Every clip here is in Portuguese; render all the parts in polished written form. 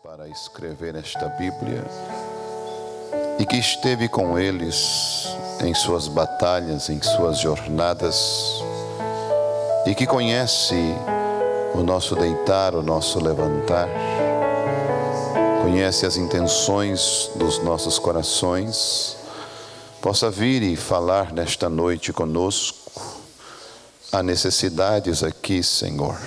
para escrever esta Bíblia e que esteve com eles em suas batalhas, em suas jornadas e que conhece o nosso deitar, o nosso levantar, conhece as intenções dos nossos corações, possa vir e falar nesta noite conosco. Há necessidades aqui, Senhor.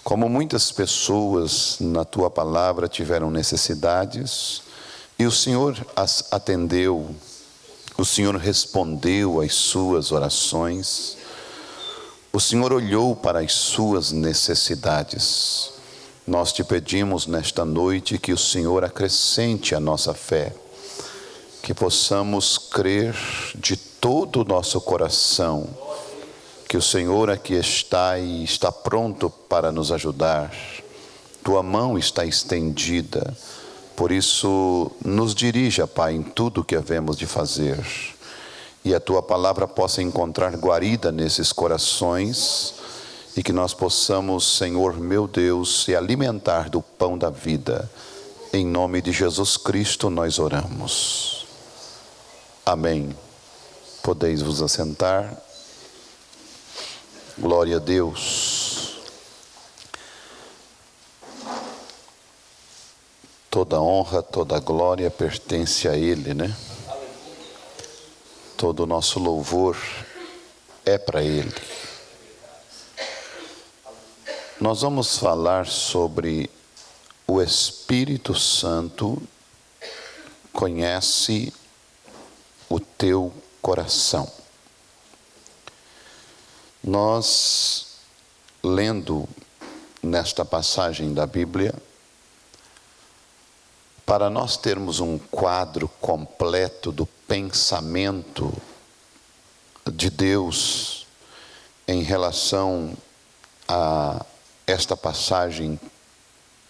Como muitas pessoas na Tua palavra tiveram necessidades e o Senhor as atendeu, o Senhor respondeu às suas orações, o Senhor olhou para as suas necessidades. Nós te pedimos nesta noite que o Senhor acrescente a nossa fé, que possamos crer de todo o nosso coração que o Senhor aqui está e está pronto para nos ajudar. Tua mão está estendida, por isso nos dirija, Pai, em tudo o que havemos de fazer. E a Tua palavra possa encontrar guarida nesses corações e que nós possamos, Senhor meu Deus, se alimentar do pão da vida. Em nome de Jesus Cristo nós oramos. Amém. Podeis vos assentar. Glória a Deus. Toda honra, toda glória pertence a Ele, né? Todo o nosso louvor é para Ele. Nós vamos falar sobre o Espírito Santo conhece o teu coração. Nós, lendo nesta passagem da Bíblia, para nós termos um quadro completo do pensamento de Deus em relação a esta passagem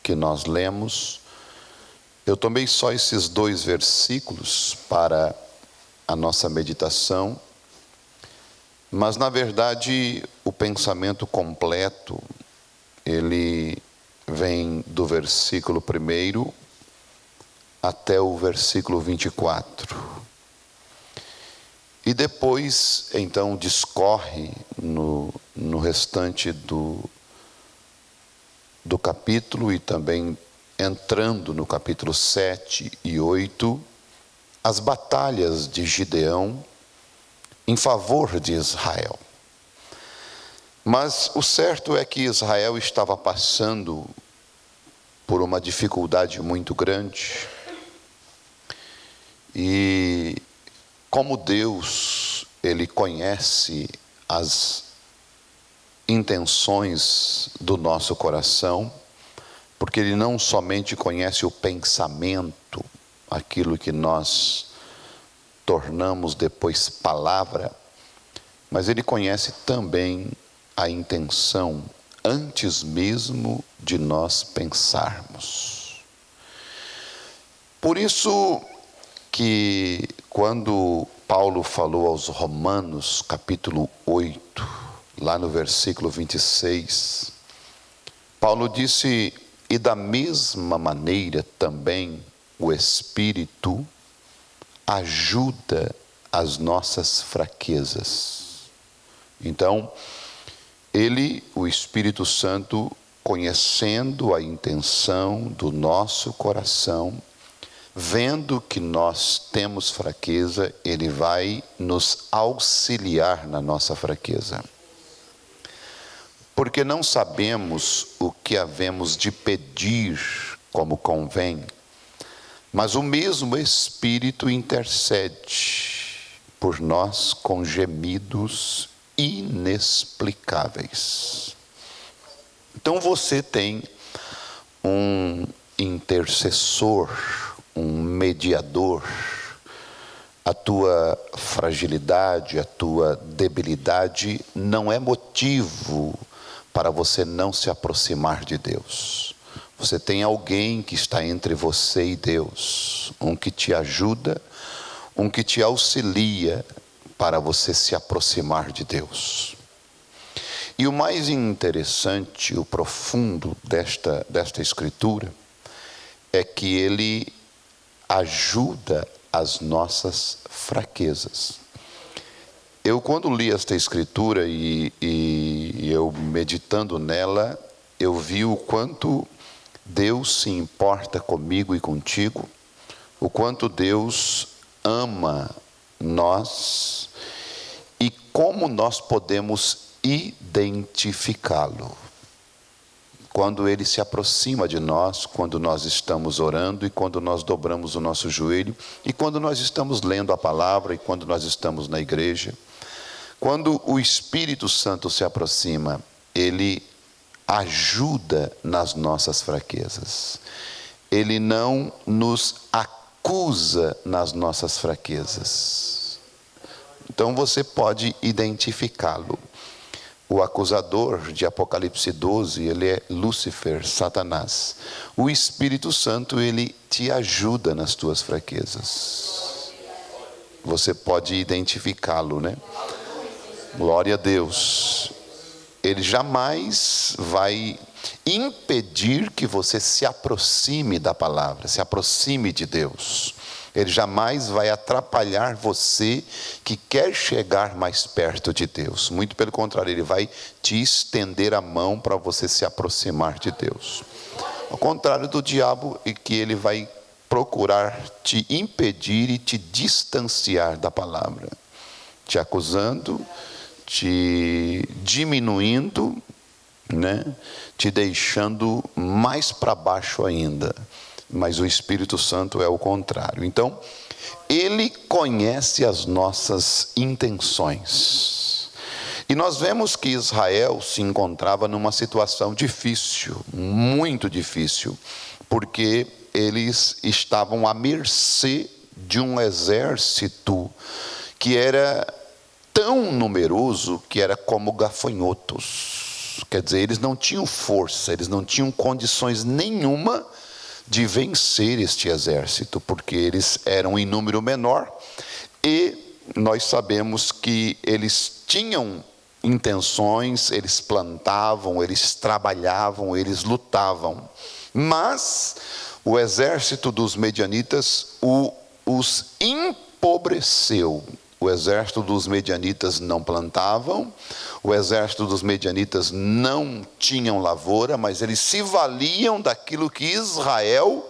que nós lemos, eu tomei só esses 2 versículos para a nossa meditação. Mas, na verdade, o pensamento completo, ele vem do versículo 1 até o versículo 24. E depois, então, discorre no restante do capítulo e também entrando no capítulo 7 e 8, as batalhas de Gideão em favor de Israel. Mas o certo é que Israel estava passando por uma dificuldade muito grande. E como Deus, Ele conhece as intenções do nosso coração, porque Ele não somente conhece o pensamento, aquilo que nós tornamos depois palavra, mas Ele conhece também a intenção antes mesmo de nós pensarmos. Por isso que quando Paulo falou aos Romanos, capítulo 8, lá no versículo 26, Paulo disse: e da mesma maneira também o Espírito ajuda as nossas fraquezas. Então, Ele, o Espírito Santo, conhecendo a intenção do nosso coração, vendo que nós temos fraqueza, Ele vai nos auxiliar na nossa fraqueza. Porque não sabemos o que havemos de pedir como convém, mas o mesmo Espírito intercede por nós com gemidos inexplicáveis. Então você tem um intercessor, um mediador. A tua fragilidade, a tua debilidade não é motivo para você não se aproximar de Deus. Você tem alguém que está entre você e Deus, um que te ajuda, um que te auxilia para você se aproximar de Deus. E o mais interessante, o profundo desta escritura, é que Ele ajuda as nossas fraquezas. Eu, quando li esta escritura e eu meditando nela, eu vi o quanto Deus se importa comigo e contigo, o quanto Deus ama nós e como nós podemos identificá-lo. Quando Ele se aproxima de nós, quando nós estamos orando e quando nós dobramos o nosso joelho e quando nós estamos lendo a palavra e quando nós estamos na igreja. Quando o Espírito Santo se aproxima, Ele ajuda nas nossas fraquezas. Ele não nos acusa nas nossas fraquezas. Então você pode identificá-lo. O acusador de Apocalipse 12, ele é Lúcifer, Satanás. O Espírito Santo, ele te ajuda nas tuas fraquezas. Você pode identificá-lo, né? Glória a Deus. Ele jamais vai impedir que você se aproxime da palavra, se aproxime de Deus. Ele jamais vai atrapalhar você que quer chegar mais perto de Deus. Muito pelo contrário, Ele vai te estender a mão para você se aproximar de Deus. Ao contrário do diabo, e que ele vai procurar te impedir e te distanciar da palavra, te acusando, te diminuindo, né? Te deixando mais para baixo ainda. Mas o Espírito Santo é o contrário. Então, Ele conhece as nossas intenções. E nós vemos que Israel se encontrava numa situação difícil, muito difícil, porque eles estavam à mercê de um exército que era tão numeroso que era como gafanhotos. Quer dizer, eles não tinham força, eles não tinham condições nenhuma de vencer este exército, porque eles eram em número menor, e nós sabemos que eles tinham intenções, eles plantavam, eles trabalhavam, eles lutavam, mas o exército dos medianitas os empobreceu. O exército dos medianitas não plantavam, o exército dos medianitas não tinham lavoura, mas eles se valiam daquilo que Israel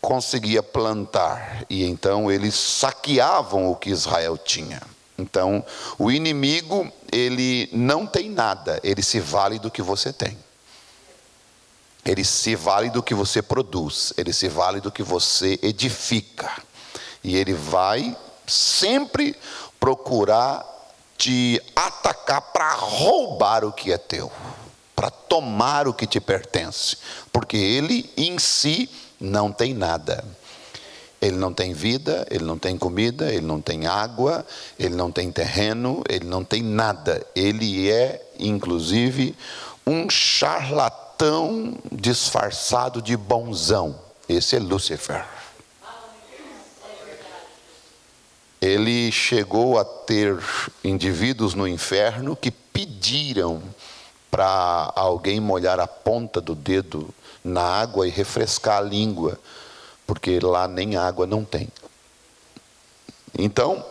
conseguia plantar. E então eles saqueavam o que Israel tinha. Então, o inimigo, ele não tem nada, ele se vale do que você tem. Ele se vale do que você produz, ele se vale do que você edifica. E ele vai sempre procurar te atacar para roubar o que é teu, para tomar o que te pertence, porque ele em si não tem nada. Ele não tem vida, ele não tem comida, ele não tem água, ele não tem terreno, ele não tem nada. Ele é, inclusive, um charlatão disfarçado de bonzão. Esse é Lúcifer. Ele chegou a ter indivíduos no inferno que pediram para alguém molhar a ponta do dedo na água e refrescar a língua, porque lá nem água não tem. Então,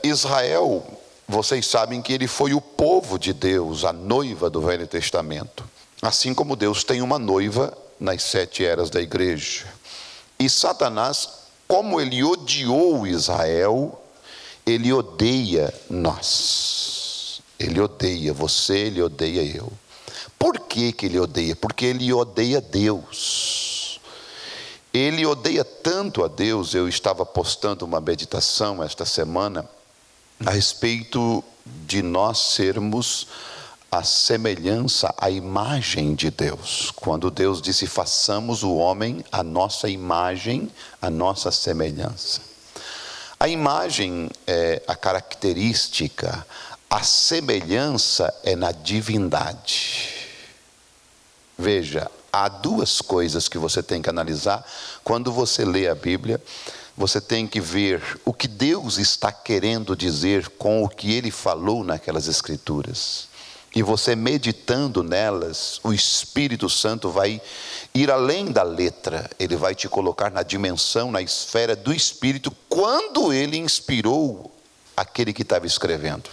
Israel, vocês sabem que ele foi o povo de Deus, a noiva do Velho Testamento. Assim como Deus tem uma noiva nas 7 eras da igreja. E Satanás, como ele odiou Israel, ele odeia nós. Ele odeia você, ele odeia eu. Por que ele odeia? Porque ele odeia Deus. Ele odeia tanto a Deus. Eu estava postando uma meditação esta semana a respeito de nós sermos a semelhança, a imagem de Deus. Quando Deus disse, façamos o homem a nossa imagem, a nossa semelhança. A imagem é a característica, a semelhança é na divindade. Veja, há 2 coisas que você tem que analisar quando você lê a Bíblia. Você tem que ver o que Deus está querendo dizer com o que Ele falou naquelas escrituras. e você meditando nelas, o Espírito Santo vai ir além da letra. Ele vai te colocar na dimensão, na esfera do Espírito, quando ele inspirou aquele que estava escrevendo.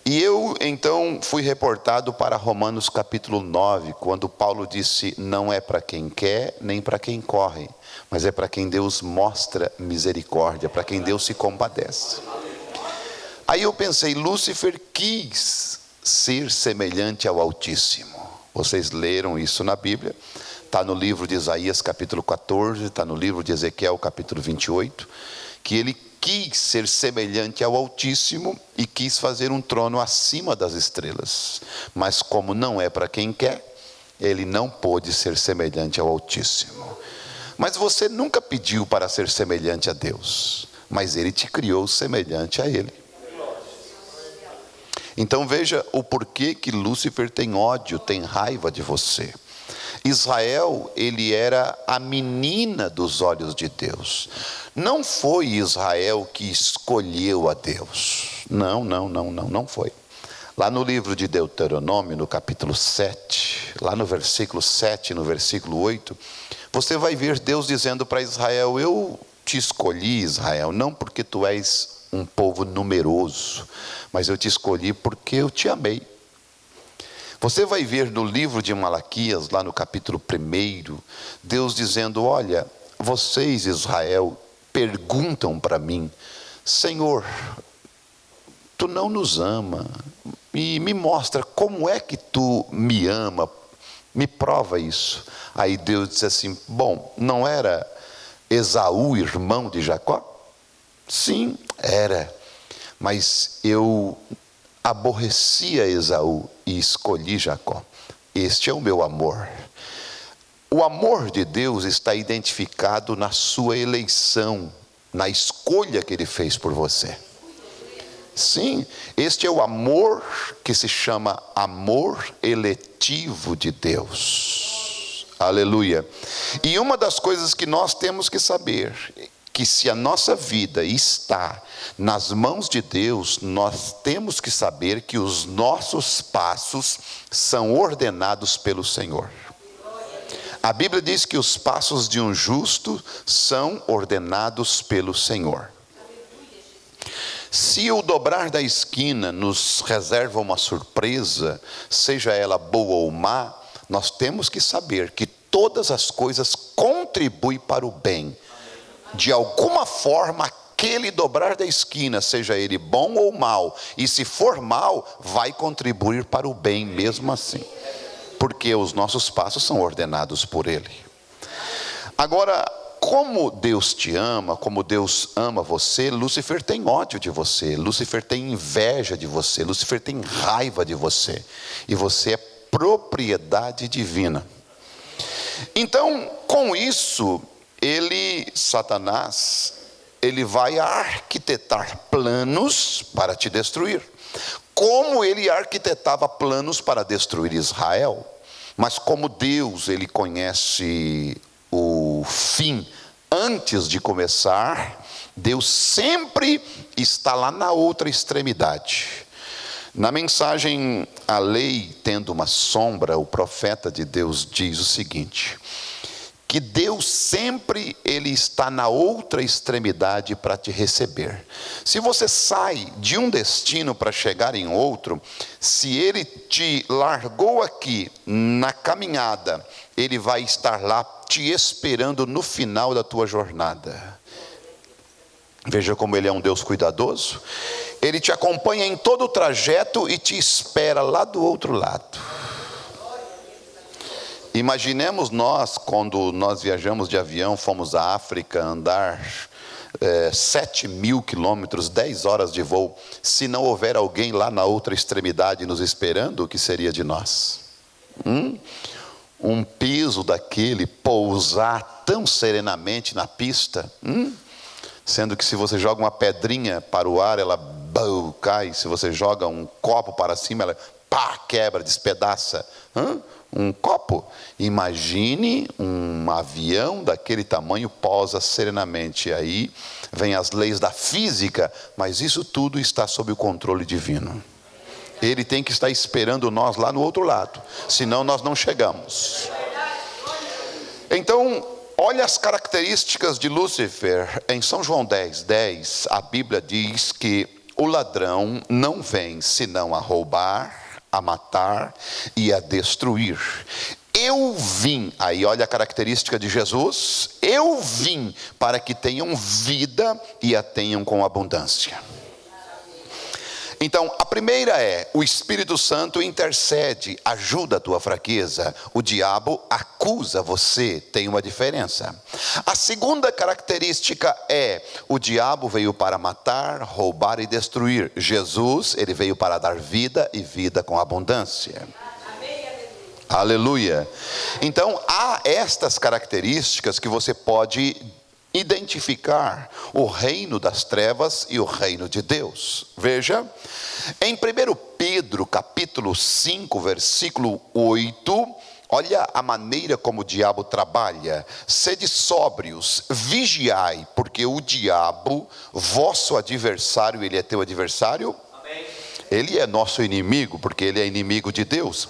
E eu então fui reportado para Romanos capítulo 9, quando Paulo disse: não é para quem quer, nem para quem corre, mas é para quem Deus mostra misericórdia, para quem Deus se compadece. Aí eu pensei, Lúcifer quis ser semelhante ao Altíssimo. Vocês leram isso na Bíblia, está no livro de Isaías capítulo 14, está no livro de Ezequiel capítulo 28, que ele quis ser semelhante ao Altíssimo e quis fazer um trono acima das estrelas. Mas como não é para quem quer, ele não pôde ser semelhante ao Altíssimo. Mas você nunca pediu para ser semelhante a Deus, mas ele te criou semelhante a ele. Então veja o porquê que Lúcifer tem ódio, tem raiva de você. Israel, ele era a menina dos olhos de Deus. Não foi Israel que escolheu a Deus. Não foi. Lá no livro de Deuteronômio, no capítulo 7, lá no versículo 7, no versículo 8, você vai ver Deus dizendo para Israel: eu te escolhi, Israel, não porque tu és um povo numeroso, mas eu te escolhi porque eu te amei. Você vai ver no livro de Malaquias, lá no capítulo 1, Deus dizendo: olha, vocês, Israel, perguntam para mim: Senhor, tu não nos ama, e me mostra como é que tu me ama, me prova isso. Aí Deus disse assim: bom, não era Esaú irmão de Jacó? Sim, era, mas eu aborrecia Esaú e escolhi Jacó. Este é o meu amor. O amor de Deus está identificado na sua eleição, na escolha que ele fez por você. Sim, este é o amor que se chama amor eletivo de Deus. Aleluia. E uma das coisas que nós temos que saber, que se a nossa vida está nas mãos de Deus, nós temos que saber que os nossos passos são ordenados pelo Senhor. A Bíblia diz que os passos de um justo são ordenados pelo Senhor. Se o dobrar da esquina nos reserva uma surpresa, seja ela boa ou má, nós temos que saber que todas as coisas contribuem para o bem. De alguma forma, aquele dobrar da esquina, seja ele bom ou mal, e se for mal, vai contribuir para o bem mesmo assim, porque os nossos passos são ordenados por ele. Agora, como Deus te ama, como Deus ama você, Lúcifer tem ódio de você, Lúcifer tem inveja de você, Lúcifer tem raiva de você, e você é propriedade divina. Então, com isso, Satanás, ele vai arquitetar planos para te destruir, como ele arquitetava planos para destruir Israel. Mas como Deus, ele conhece o fim antes de começar, Deus sempre está lá na outra extremidade. Na mensagem A Lei Tendo uma Sombra, o profeta de Deus diz o seguinte: que Deus sempre ele está na outra extremidade para te receber. Se você sai de um destino para chegar em outro, se ele te largou aqui na caminhada, ele vai estar lá te esperando no final da tua jornada. Veja como ele é um Deus cuidadoso. Ele te acompanha em todo o trajeto e te espera lá do outro lado. Imaginemos nós, quando nós viajamos de avião, fomos à África andar 7.000 quilômetros, 10 horas de voo. Se não houver alguém lá na outra extremidade nos esperando, o que seria de nós? Um piso daquele pousar tão serenamente na pista, sendo que se você joga uma pedrinha para o ar, ela cai. Se você joga um copo para cima, ela quebra, despedaça. Um copo. Imagine um avião daquele tamanho pousa serenamente. Aí vem as leis da física, mas isso tudo está sob o controle divino. Ele tem que estar esperando nós lá no outro lado, senão nós não chegamos. Então, olha as características de Lúcifer. Em São João 10:10, a Bíblia diz que o ladrão não vem senão a roubar, a matar e a destruir. Eu vim, aí olha a característica de Jesus, eu vim para que tenham vida e a tenham com abundância. Então, a primeira é, o Espírito Santo intercede, ajuda a tua fraqueza. O diabo acusa você, tem uma diferença. A segunda característica é, o diabo veio para matar, roubar e destruir. Jesus, ele veio para dar vida e vida com abundância. Aleluia. Então, há estas características que você pode identificar o reino das trevas e o reino de Deus. Veja, em 1 Pedro capítulo 5, versículo 8, olha a maneira como o diabo trabalha. Sede sóbrios, vigiai, porque o diabo, vosso adversário, ele é teu adversário? Amém. Ele é nosso inimigo, porque ele é inimigo de Deus.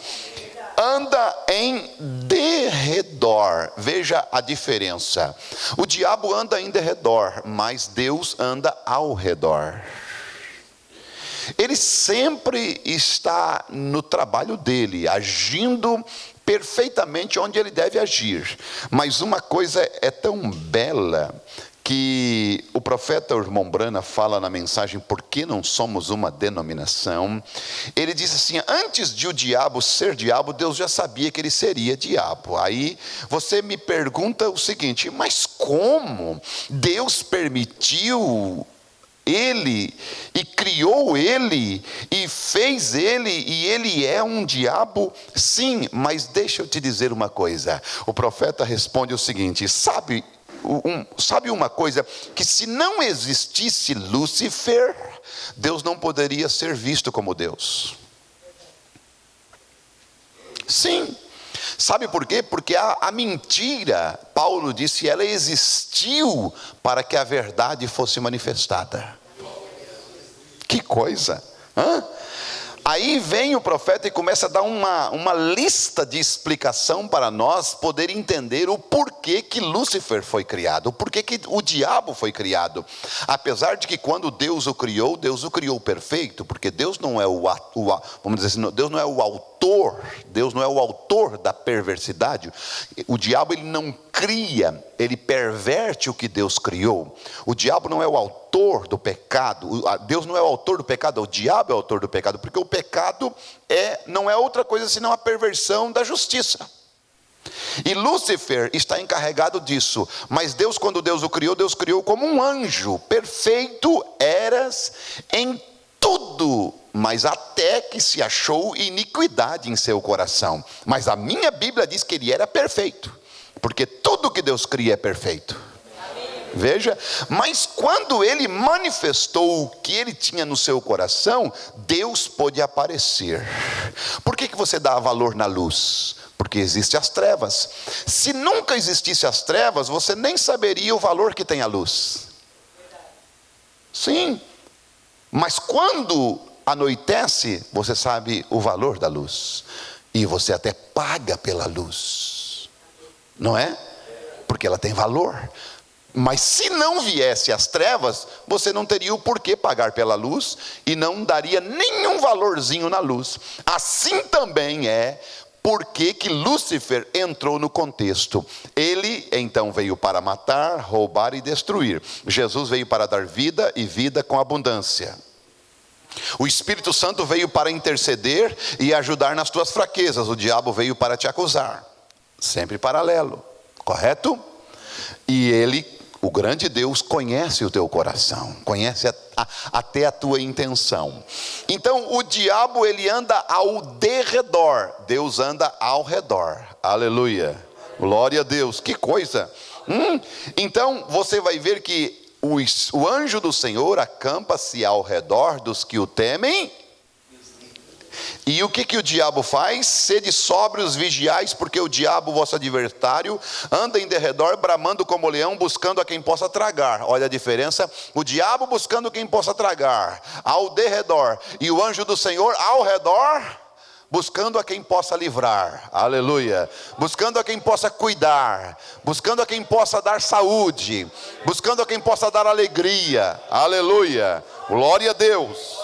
Anda em derredor. Veja a diferença. O diabo anda em derredor, mas Deus anda ao redor. Ele sempre está no trabalho dele, agindo perfeitamente onde ele deve agir. Mas uma coisa é tão bela que o profeta Irmão Brana fala na mensagem Por que não somos uma denominação? Ele diz assim, antes de o diabo ser diabo, Deus já sabia que ele seria diabo. Aí você me pergunta o seguinte, mas como Deus permitiu ele e criou ele e fez ele e ele é um diabo? Sim, mas deixa eu te dizer uma coisa. O profeta responde o seguinte, sabe uma coisa, que se não existisse Lúcifer, Deus não poderia ser visto como Deus. Sim. Sabe por quê? Porque a mentira, Paulo disse, ela existiu para que a verdade fosse manifestada. Que coisa! Aí vem o profeta e começa a dar uma lista de explicação para nós poder entender o porquê que Lúcifer foi criado, o porquê que o diabo foi criado. Apesar de que quando Deus o criou perfeito, porque Deus não é vamos dizer assim, Deus não é o autor, Deus não é o autor da perversidade. O diabo ele não cria, ele perverte o que Deus criou. O diabo não é o autor do pecado, Deus não é o autor do pecado, o diabo é o autor do pecado, porque o pecado não é outra coisa senão a perversão da justiça. E Lúcifer está encarregado disso. Mas Deus, quando Deus o criou, Deus criou como um anjo. Perfeito eras em tudo, mas até que se achou iniquidade em seu coração. Mas a minha Bíblia diz que ele era perfeito, porque tudo que Deus cria é perfeito. Veja, mas quando ele manifestou o que ele tinha no seu coração, Deus pôde aparecer. Por que você dá valor na luz? Porque existem as trevas. Se nunca existisse as trevas, você nem saberia o valor que tem a luz. Sim, mas quando anoitece, você sabe o valor da luz. E você até paga pela luz, não é? Porque ela tem valor. Mas se não viesse as trevas, você não teria o porquê pagar pela luz e não daria nenhum valorzinho na luz. Assim também é porque que Lúcifer entrou no contexto. Ele então veio para matar, roubar e destruir. Jesus veio para dar vida e vida com abundância. O Espírito Santo veio para interceder e ajudar nas tuas fraquezas. O diabo veio para te acusar. Sempre paralelo, correto? E ele, o grande Deus, conhece o teu coração, conhece até a tua intenção. Então o diabo ele anda ao derredor, Deus anda ao redor. Aleluia, glória a Deus, que coisa. Então você vai ver que o anjo do Senhor acampa-se ao redor dos que o temem E o que o diabo faz? Sede sóbrios, vigiais, porque o diabo, vosso adversário, anda em derredor, bramando como leão, buscando a quem possa tragar. Olha a diferença: o diabo buscando quem possa tragar, ao derredor, e o anjo do Senhor ao redor, buscando a quem possa livrar. Aleluia. Buscando a quem possa cuidar, buscando a quem possa dar saúde, buscando a quem possa dar alegria. Aleluia. Glória a Deus.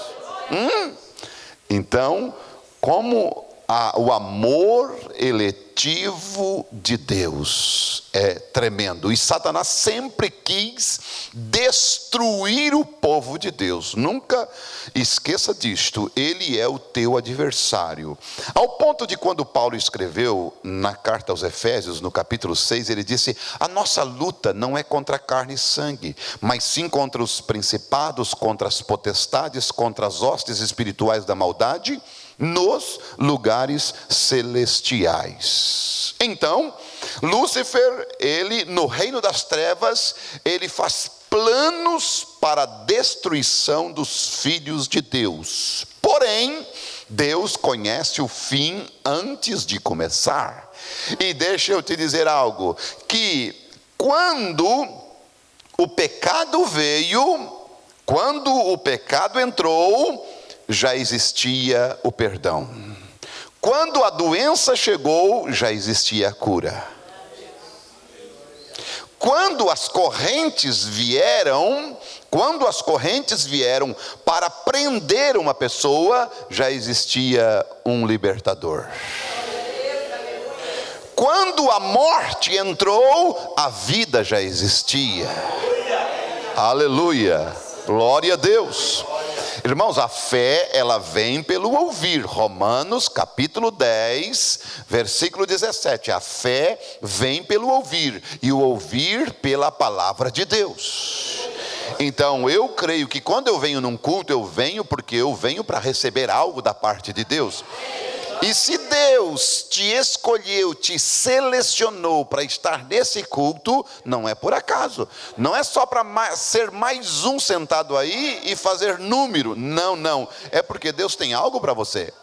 Então, como o amor eletivo de Deus é tremendo, e Satanás sempre quis destruir o povo de Deus. Nunca esqueça disto: ele é o teu adversário, ao ponto de, quando Paulo escreveu na carta aos Efésios, no capítulo 6, ele disse: a nossa luta não é contra carne e sangue, mas sim contra os principados, contra as potestades, contra as hostes espirituais da maldade nos lugares celestiais. Então, Lúcifer, ele no reino das trevas, ele faz planos para a destruição dos filhos de Deus. Porém, Deus conhece o fim antes de começar. E deixa eu te dizer algo, que quando o pecado veio, quando o pecado entrou, já existia o perdão. Quando a doença chegou, já existia a cura. Quando as correntes vieram para prender uma pessoa, já existia um libertador. Quando a morte entrou, a vida já existia. Aleluia. Glória a Deus. Irmãos, a fé, ela vem pelo ouvir. Romanos capítulo 10, versículo 17. A fé vem pelo ouvir, e o ouvir pela palavra de Deus. Então, eu creio que quando eu venho num culto, eu venho porque eu venho para receber algo da parte de Deus. E se Deus te escolheu, te selecionou para estar nesse culto, não é por acaso. Não é só para ser mais um sentado aí e fazer número. Não. É porque Deus tem algo para você.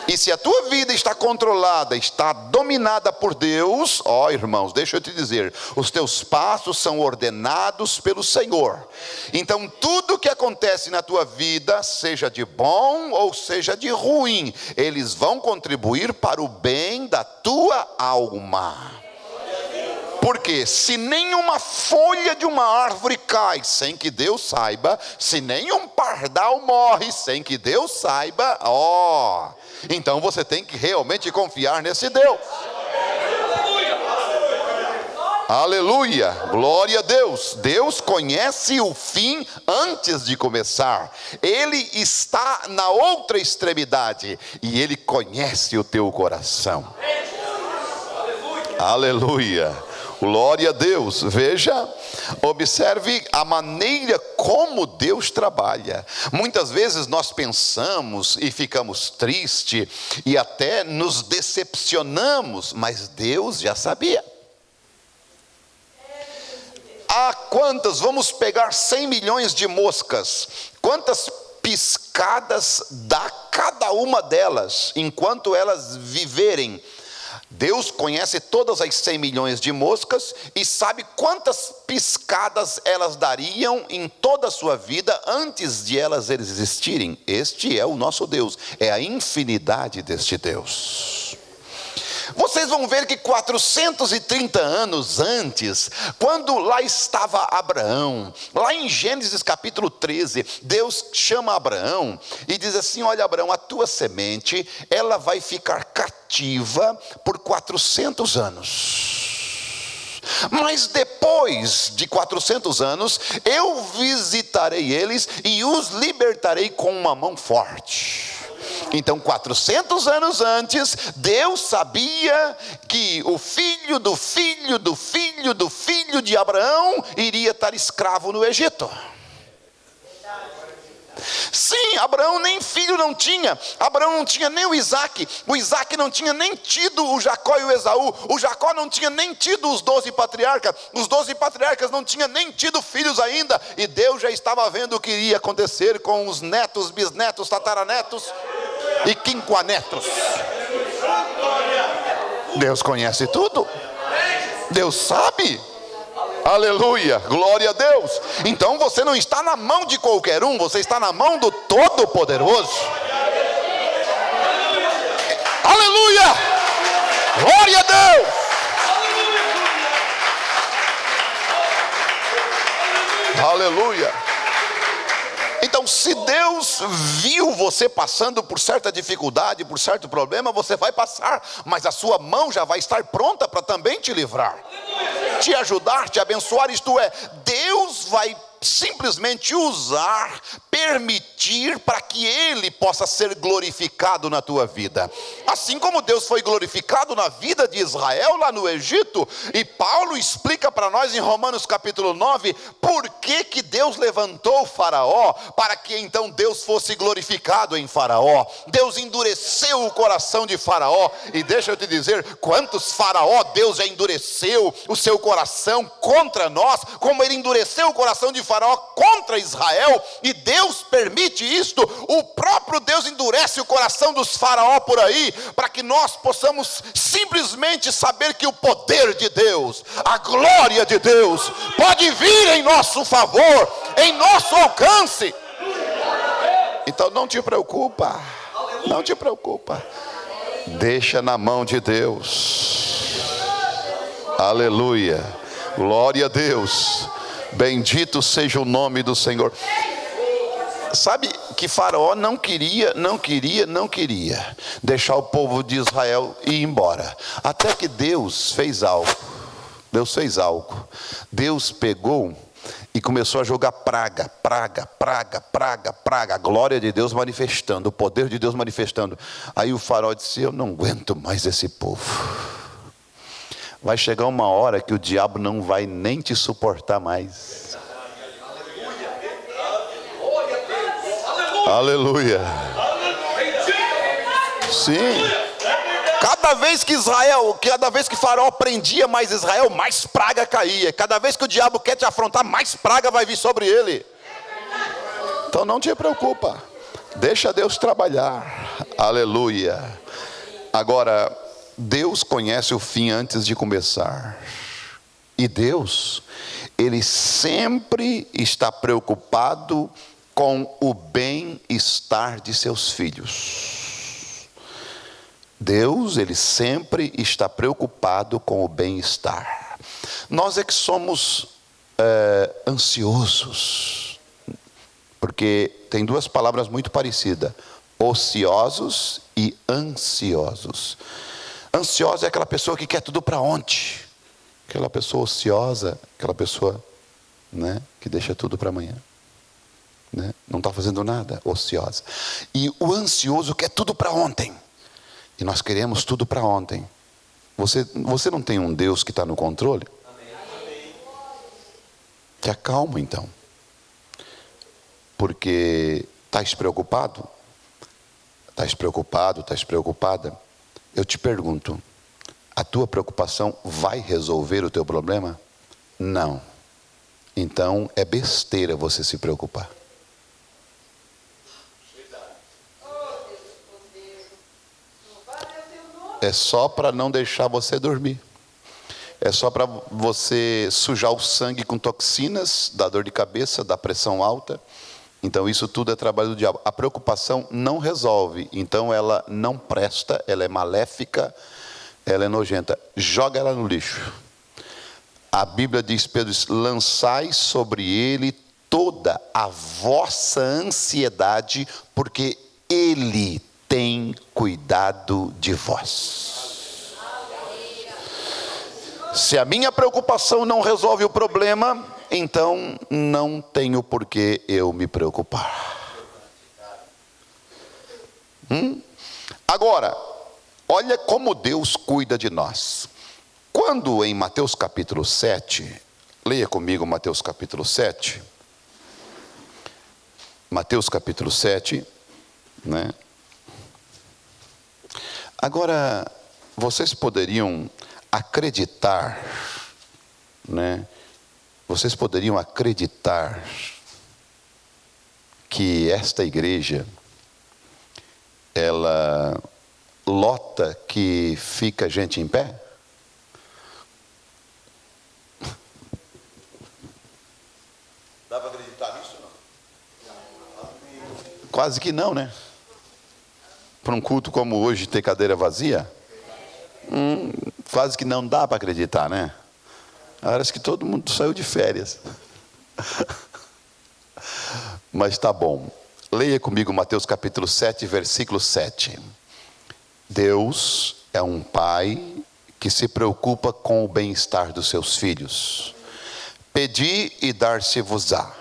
E se a tua vida está controlada, está dominada por Deus, irmãos, deixa eu te dizer, os teus passos são ordenados pelo Senhor. Então tudo que acontece na tua vida, seja de bom ou seja de ruim, eles vão contribuir para o bem da tua alma. Porque se nenhuma folha de uma árvore cai sem que Deus saiba, se nenhum pardal morre sem que Deus saiba, então você tem que realmente confiar nesse Deus. Aleluia, glória a Deus. Deus conhece o fim antes de começar. Ele está na outra extremidade e Ele conhece o teu coração. Aleluia. Glória a Deus. Veja, observe a maneira como Deus trabalha. Muitas vezes nós pensamos e ficamos tristes e até nos decepcionamos, mas Deus já sabia. Quantas, vamos pegar 100 milhões de moscas, quantas piscadas dá cada uma delas enquanto elas viverem? Deus conhece todas as 100 milhões de moscas e sabe quantas piscadas elas dariam em toda a sua vida antes de elas existirem. Este é o nosso Deus, é a infinidade deste Deus. Vocês vão ver que 430 anos antes, quando lá estava Abraão, lá em Gênesis capítulo 13, Deus chama Abraão e diz assim: olha, Abraão, a tua semente, ela vai ficar cativa por 400 anos. Mas depois de 400 anos, eu visitarei eles e os libertarei com uma mão forte. Então 400 anos antes, Deus sabia que o filho do filho do filho do filho de Abraão iria estar escravo no Egito. Sim, Abraão nem filho não tinha. Abraão não tinha nem o Isaac não tinha nem tido o Jacó e o Esaú. O Jacó não tinha nem tido os 12 patriarcas. Os 12 patriarcas não tinham nem tido filhos ainda. E Deus já estava vendo o que iria acontecer com os netos, bisnetos, tataranetos e quinquanetos. Deus conhece tudo. Deus sabe. Aleluia, glória a Deus. Então você não está na mão de qualquer um, você está na mão do Todo-Poderoso. Aleluia, glória a Deus. Aleluia. Então, se Deus viu você passando por certa dificuldade, por certo problema, você vai passar, mas a sua mão já vai estar pronta para também te livrar, te ajudar, te abençoar. Isto é, Deus vai simplesmente usar, permitir para que Ele possa ser glorificado na tua vida, assim como Deus foi glorificado na vida de Israel lá no Egito. E Paulo explica para nós em Romanos capítulo 9, por que Deus levantou o Faraó, para que então Deus fosse glorificado em Faraó. Deus endureceu o coração de Faraó, e deixa eu te dizer, quantos Faraó Deus já endureceu o seu coração contra nós, como Ele endureceu o coração de Faraó contra Israel. E Deus permite isto. O próprio Deus endurece o coração dos Faraó por aí, para que nós possamos simplesmente saber que o poder de Deus, a glória de Deus, pode vir em nosso favor, em nosso alcance. Então não te preocupa, não te preocupa, deixa na mão de Deus. Aleluia, glória a Deus. Bendito seja o nome do Senhor. Sabe que Faraó não queria deixar o povo de Israel ir embora, até que Deus fez algo. Deus pegou e começou a jogar praga, a glória de Deus manifestando, o poder de Deus manifestando. Aí o Faraó disse: eu não aguento mais esse povo. Vai chegar uma hora que o diabo não vai nem te suportar mais. Aleluia. Sim. Cada vez que Faraó prendia mais Israel, mais praga caía. Cada vez que o diabo quer te afrontar, mais praga vai vir sobre ele. Então não te preocupa, deixa Deus trabalhar. Aleluia. Agora, Deus conhece o fim antes de começar. E Deus, Ele sempre está preocupado com o bem-estar de seus filhos. Deus, Ele sempre está preocupado com o bem-estar. Nós é que somos ansiosos, porque tem duas palavras muito parecidas: ociosos e ansiosos. Ansiosa é aquela pessoa que quer tudo para ontem. Aquela pessoa ociosa, aquela pessoa, né, que deixa tudo para amanhã, né? Não está fazendo nada, ociosa. E o ansioso quer tudo para ontem. E nós queremos tudo para ontem. Você não tem um Deus que está no controle? Te acalma então. Porque estás preocupado? Estás preocupada? Eu te pergunto, a tua preocupação vai resolver o teu problema? Não. Então é besteira você se preocupar. É só para não deixar você dormir. É só para você sujar o sangue com toxinas, da dor de cabeça, da pressão alta. Então isso tudo é trabalho do diabo. A preocupação não resolve, então ela não presta, ela é maléfica, ela é nojenta. Joga ela no lixo. A Bíblia diz, Pedro diz: lançai sobre ele toda a vossa ansiedade, porque ele tem cuidado de vós. Se a minha preocupação não resolve o problema, então não tenho por que eu me preocupar. Agora, olha como Deus cuida de nós. Quando em Mateus capítulo 7, leia comigo Mateus capítulo 7. Mateus capítulo 7, né? Agora, vocês poderiam acreditar, né? Vocês poderiam acreditar que esta igreja, ela lota que fica gente em pé? Dá para acreditar nisso, não? Quase que não, né? Para um culto como hoje ter cadeira vazia, quase que não dá para acreditar, né? Parece que todo mundo saiu de férias. Mas tá bom. Leia comigo Mateus capítulo 7, versículo 7. Deus é um pai que se preocupa com o bem-estar dos seus filhos. Pedi e dar-se-vos-á.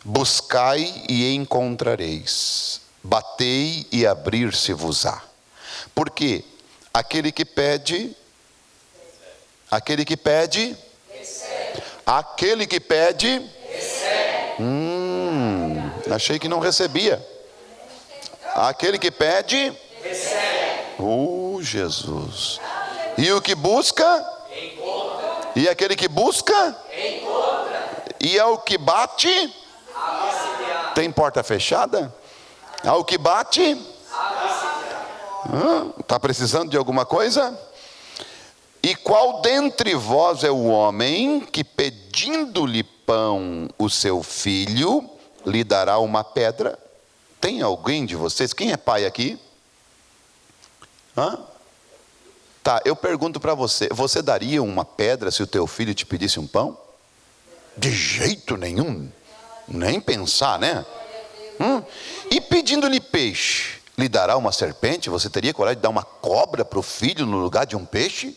Buscai e encontrareis. Batei e abrir-se-vos-á. Porque aquele que pede, aquele que pede, aquele que pede, achei que não recebia. Aquele que pede, Jesus. E o que busca, e aquele que busca, e ao que bate, tem porta fechada? Ao que bate, está precisando de alguma coisa? E qual dentre vós é o homem que, pedindo-lhe pão, o seu filho, lhe dará uma pedra? Tem alguém de vocês? Quem é pai aqui? Tá, eu pergunto para você, você daria uma pedra se o teu filho te pedisse um pão? De jeito nenhum, nem pensar, né? E pedindo-lhe peixe, lhe dará uma serpente? Você teria coragem de dar uma cobra para o filho no lugar de um peixe?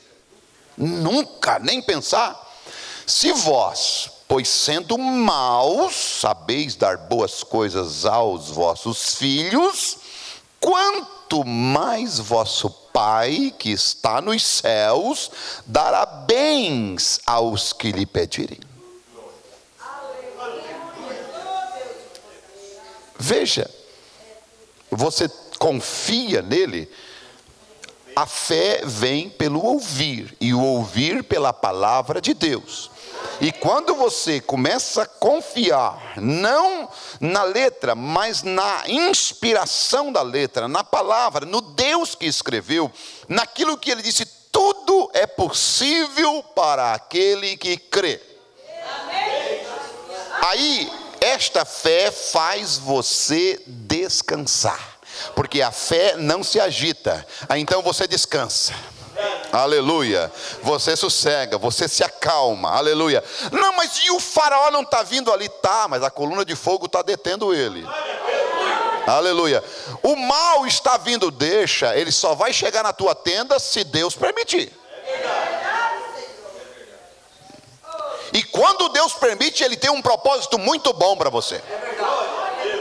Nunca, nem pensar. Se vós, pois sendo maus, sabeis dar boas coisas aos vossos filhos, quanto mais vosso Pai que está nos céus dará bens aos que lhe pedirem. Veja, você confia nele. A fé vem pelo ouvir, e o ouvir pela palavra de Deus. E quando você começa a confiar, não na letra, mas na inspiração da letra, na palavra, no Deus que escreveu, naquilo que ele disse, tudo é possível para aquele que crê. Aí, esta fé faz você descansar. Porque a fé não se agita, aí então você descansa. Aleluia. Você sossega, você se acalma. Aleluia. Não, mas e o faraó não está vindo ali? Tá, mas a coluna de fogo está detendo ele. Aleluia. O mal está vindo, deixa. Ele só vai chegar na tua tenda se Deus permitir. E quando Deus permite, ele tem um propósito muito bom para você.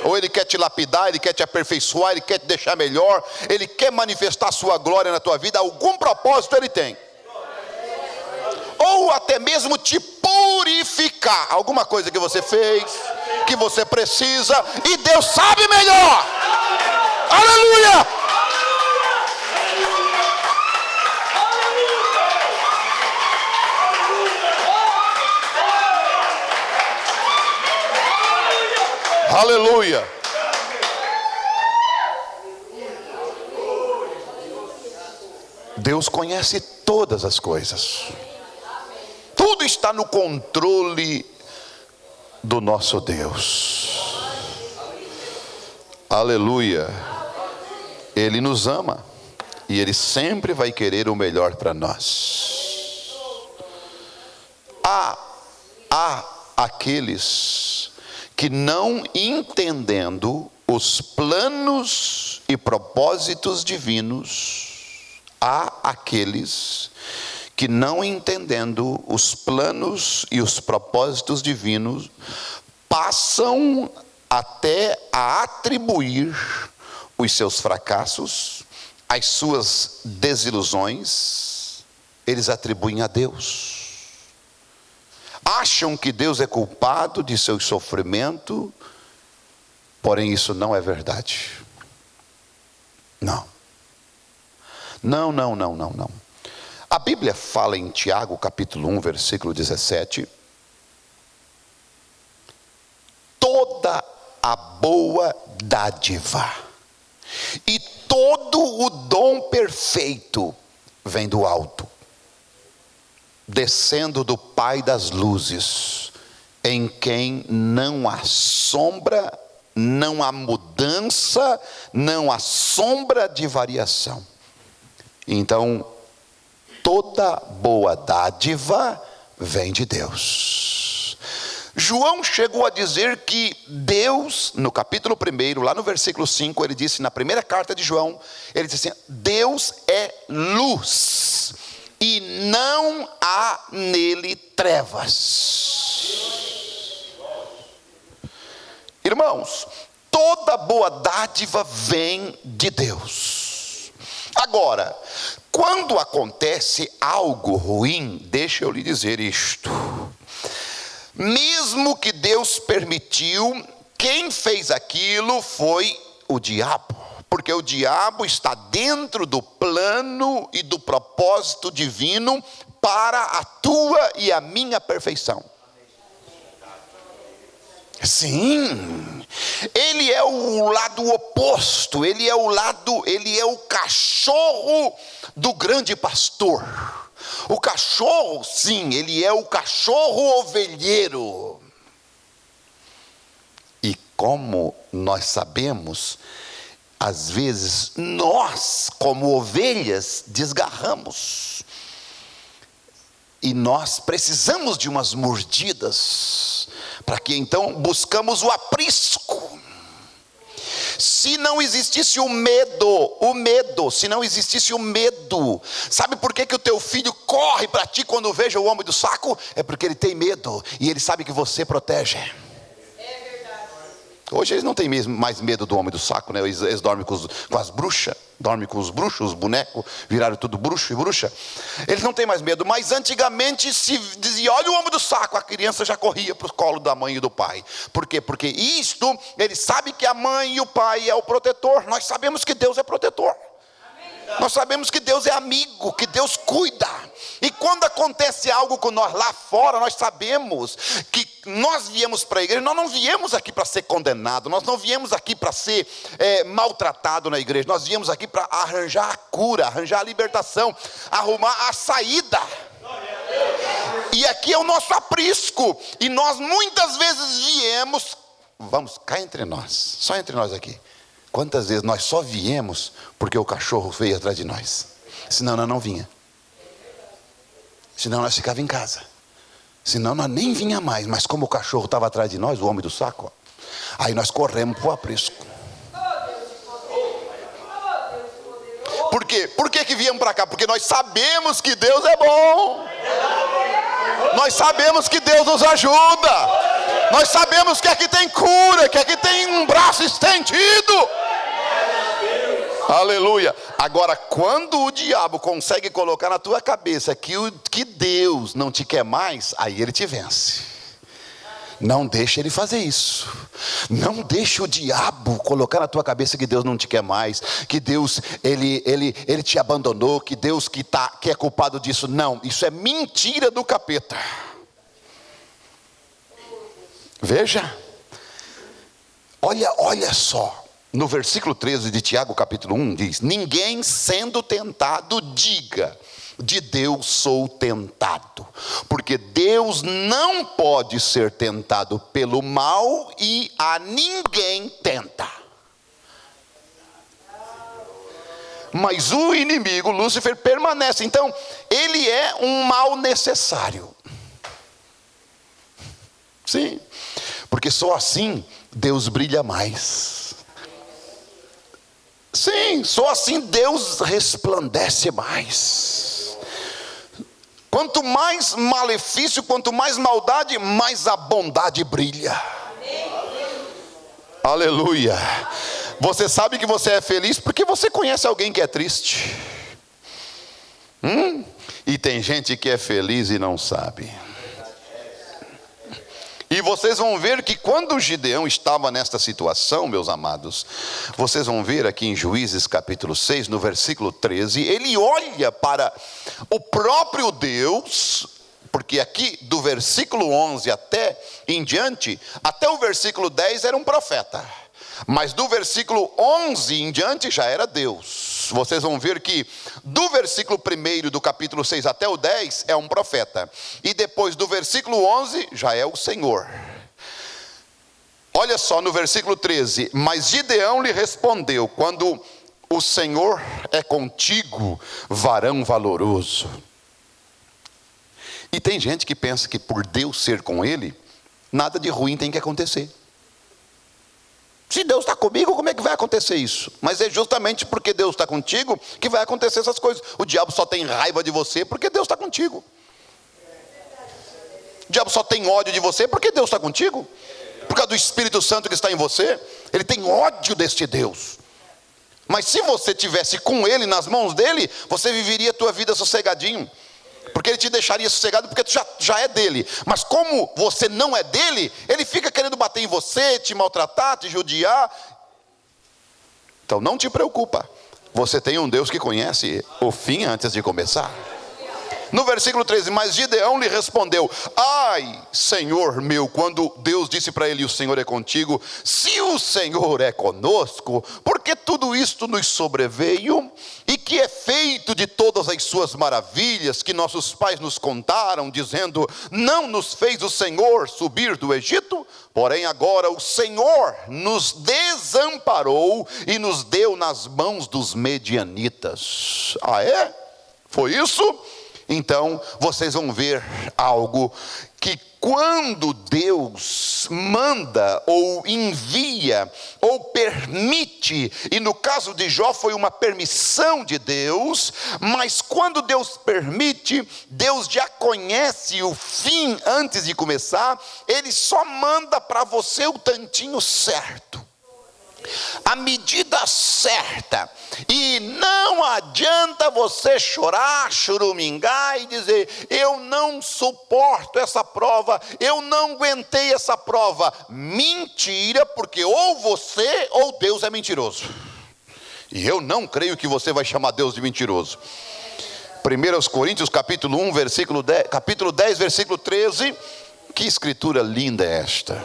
Ou ele quer te lapidar, ele quer te aperfeiçoar, ele quer te deixar melhor, ele quer manifestar a sua glória na tua vida. Algum propósito ele tem. Ou até mesmo te purificar. Alguma coisa que você fez, que você precisa, e Deus sabe melhor. Aleluia! Aleluia. Deus conhece todas as coisas. Tudo está no controle do nosso Deus. Aleluia. Ele nos ama e Ele sempre vai querer o melhor para nós. Há aqueles que, não entendendo os planos e propósitos divinos, há aqueles que, não entendendo os planos e os propósitos divinos, passam até a atribuir os seus fracassos, as suas desilusões, eles atribuem a Deus. Acham que Deus é culpado de seu sofrimento Porém, isso não é verdade. Não. Não, não, não, não, não. A Bíblia fala em Tiago, capítulo 1, versículo 17. Toda a boa dádiva e todo o dom perfeito vem do alto, descendo do Pai das luzes, em quem não há sombra, não há mudança, não há sombra de variação. Então, toda boa dádiva vem de Deus. João chegou a dizer que Deus, no capítulo 1, lá no versículo 5, ele disse, na primeira carta de João, ele disse assim: Deus é luz, e não há nele trevas. Irmãos, toda boa dádiva vem de Deus. Agora, quando acontece algo ruim, deixa eu lhe dizer isto: mesmo que Deus permitiu, quem fez aquilo foi o diabo, porque o diabo está dentro do plano e do propósito divino para a tua e a minha perfeição. Sim, ele é o lado oposto, ele é o cachorro do grande pastor. O cachorro, sim, ele é o cachorro ovelheiro. E como nós sabemos, às vezes nós, como ovelhas, desgarramos. E nós precisamos de umas mordidas, para que então buscamos o aprisco. Se não existisse o medo, se não existisse o medo, sabe por que o teu filho corre para ti quando veja o homem do saco? É porque ele tem medo, e ele sabe que você protege. Hoje eles não têm mais medo do homem do saco, né? Eles dormem com as bruxas, dormem com os bruxos, os bonecos viraram tudo bruxo e bruxa. Eles não têm mais medo, mas antigamente se dizia: olha o homem do saco, a criança já corria para o colo da mãe e do pai. Por quê? Porque isto, ele sabe que a mãe e o pai é o protetor. Nós sabemos que Deus é protetor. Nós sabemos que Deus é amigo, que Deus cuida. E quando acontece algo com nós lá fora, nós sabemos que nós viemos para a igreja. Nós não viemos aqui para ser condenado, nós não viemos aqui para ser maltratado na igreja. Nós viemos aqui para arranjar a cura, arranjar a libertação, arrumar a saída. E aqui é o nosso aprisco. E nós muitas vezes viemos, vamos, cá entre nós, só entre nós aqui. Quantas vezes nós só viemos porque o cachorro veio atrás de nós? Senão nós não vinha. Senão nós ficava em casa. Senão nós nem vinha mais. Mas como o cachorro estava atrás de nós, o homem do saco, aí nós corremos para o aprisco. Por quê? Por que viemos para cá? Porque nós sabemos que Deus é bom. Nós sabemos que Deus nos ajuda. Nós sabemos que aqui tem cura, que aqui tem um braço estendido. Aleluia. Agora, quando o diabo consegue colocar na tua cabeça que Deus não te quer mais, aí ele te vence. Não deixe ele fazer isso. Não deixe o diabo colocar na tua cabeça que Deus não te quer mais, que Deus ele te abandonou, que Deus que é culpado disso. Não, isso é mentira do capeta. Veja, olha só, no versículo 13 de Tiago capítulo 1 diz: ninguém sendo tentado diga, de Deus sou tentado, porque Deus não pode ser tentado pelo mal e a ninguém tenta. Mas o inimigo, Lúcifer, permanece. Então, ele é um mal necessário. Sim, porque só assim Deus brilha mais. Sim, só assim Deus resplandece mais. Quanto mais malefício, quanto mais maldade, mais a bondade brilha. Aleluia. Você sabe que você é feliz porque você conhece alguém que é triste. E tem gente que é feliz e não sabe. E vocês vão ver que quando Gideão estava nesta situação, meus amados, vocês vão ver aqui em Juízes capítulo 6, no versículo 13, ele olha para o próprio Deus, porque aqui do versículo 11 até em diante, até o versículo 10 era um profeta, mas do versículo 11 em diante já era Deus. Vocês vão ver que do versículo 1 do capítulo 6 até o 10 é um profeta, e depois do versículo 11 já é o Senhor. Olha só no versículo 13: mas Gideão lhe respondeu: quando o Senhor é contigo, varão valoroso. E tem gente que pensa que por Deus ser com ele, nada de ruim tem que acontecer. Se Deus está comigo, como é que vai acontecer isso? Mas é justamente porque Deus está contigo que vai acontecer essas coisas. O diabo só tem raiva de você porque Deus está contigo. O diabo só tem ódio de você porque Deus está contigo. Por causa do Espírito Santo que está em você, ele tem ódio deste Deus. Mas se você tivesse com ele, nas mãos dele, você viveria a tua vida sossegadinho. Porque ele te deixaria sossegado, porque tu já é dele. Mas como você não é dele, ele fica querendo bater em você, te maltratar, te judiar. Então não te preocupa. Você tem um Deus que conhece o fim antes de começar. No versículo 13, mas Gideão lhe respondeu: ai, Senhor meu, quando Deus disse para ele: o Senhor é contigo, se o Senhor é conosco, porque tudo isto nos sobreveio, e que é feito de todas as suas maravilhas, que nossos pais nos contaram, dizendo: não nos fez o Senhor subir do Egito? Porém agora o Senhor nos desamparou, e nos deu nas mãos dos medianitas. Ah é? Foi isso? Então, vocês vão ver algo que quando Deus manda, ou envia, ou permite, e no caso de Jó foi uma permissão de Deus, mas quando Deus permite, Deus já conhece o fim antes de começar, Ele só manda para você o tantinho certo, a medida certa. E não adianta você chorar, chorumingar e dizer: eu não suporto essa prova, eu não aguentei essa prova. Mentira, porque ou você ou Deus é mentiroso. E eu não creio que você vai chamar Deus de mentiroso. 1 Coríntios capítulo 1, versículo 10, capítulo 10, versículo 13. Que escritura linda é esta.